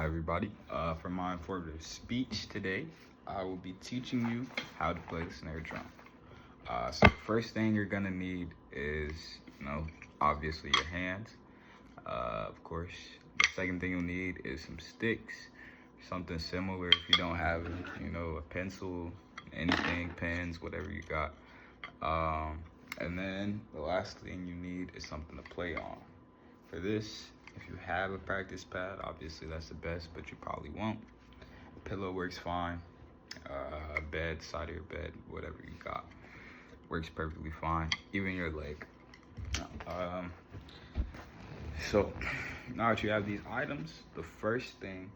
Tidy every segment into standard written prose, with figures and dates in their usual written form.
Hi everybody, for my informative speech today, I will be teaching you how to play the snare drum. So the first thing you're gonna need is, obviously your hands. Of course, the second thing you'll need is some sticks, something similar if you don't have, a pencil, anything, pens, whatever you got. And then the last thing you need is something to play on. For this, if you have a practice pad, obviously that's the best, but you probably won't. A pillow works fine. A bed, side of your bed, whatever you got, works perfectly fine. Even your leg. So now that you have these items, the first thing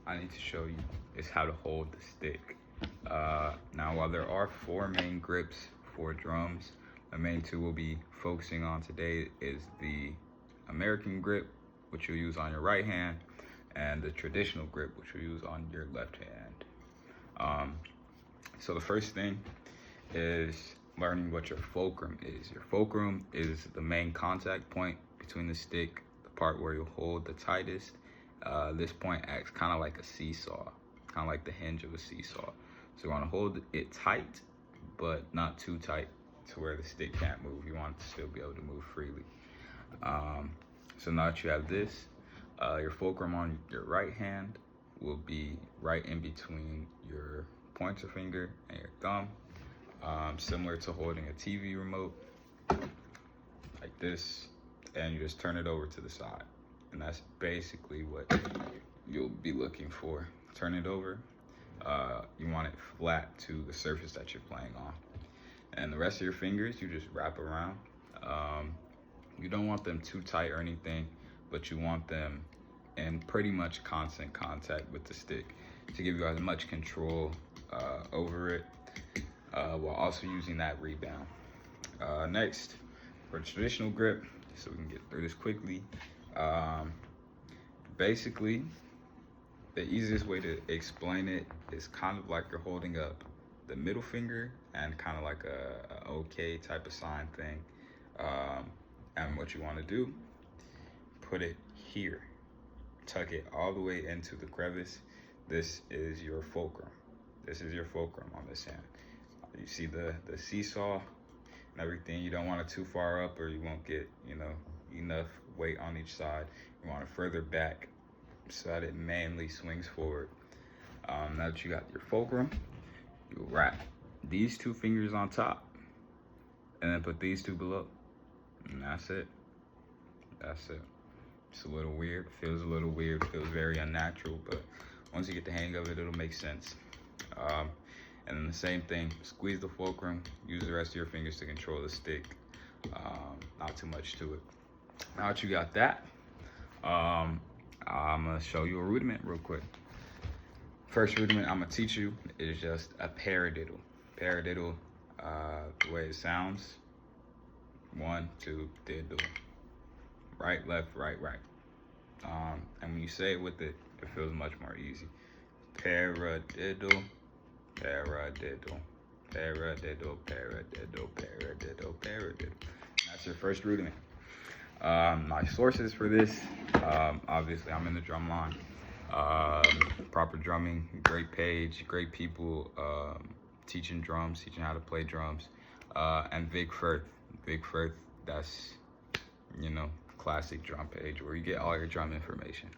I need to show you is how to hold the stick. Now, while there are 4 main grips for drums, the main 2 we'll be focusing on today is the American grip, which you'll use on your right hand, and the traditional grip, which you'll use on your left hand. So the first thing is learning what your fulcrum is. Your fulcrum is the main contact point between the stick, the part where you'll hold the tightest. This point acts kind of like a seesaw, kind of like the hinge of a seesaw. So you want to hold it tight, but not too tight to where the stick can't move. You want it to still be able to move freely. So now that you have this, your fulcrum on your right hand will be right in between your pointer finger and your thumb, similar to holding a TV remote, like this, and you just turn it over to the side. And that's basically what you'll be looking for. Turn it over. You want it flat to the surface that you're playing on. And the rest of your fingers, you just wrap around. You don't want them too tight or anything, but you want them in pretty much constant contact with the stick to give you as much control over it, while also using that rebound. Next, for a traditional grip, so we can get through this quickly. Basically, the easiest way to explain it is kind of like you're holding up the middle finger and kind of like a okay type of sign thing. And what you want to do, put it here, tuck it all the way into the crevice. This is your fulcrum. This is your fulcrum on this hand. You see the seesaw and everything. You don't want it too far up or you won't get, enough weight on each side. You want it further back so that it mainly swings forward. Now that you got your fulcrum, you wrap these 2 fingers on top and then put these 2 below. And that's it. That's it. It's a little weird. Feels a little weird. Feels very unnatural. But once you get the hang of it, it'll make sense. And then the same thing. Squeeze the fulcrum. Use the rest of your fingers to control the stick. Not too much to it. Now that you got that, I'm gonna show you a rudiment real quick. First rudiment I'm gonna teach you is just a paradiddle. Paradiddle, the way it sounds. 1, 2, diddle. Right, left, right, right. And when you say it with it, it feels much more easy. Paradiddle, paradiddle, paradiddle, paradiddle, paradiddle, paradiddle. That's your first rudiment. My sources for this, obviously I'm in the drum line. Proper drumming, great page, great people, teaching drums, teaching how to play drums, and Vic Firth, that's, classic drum page where you get all your drum information.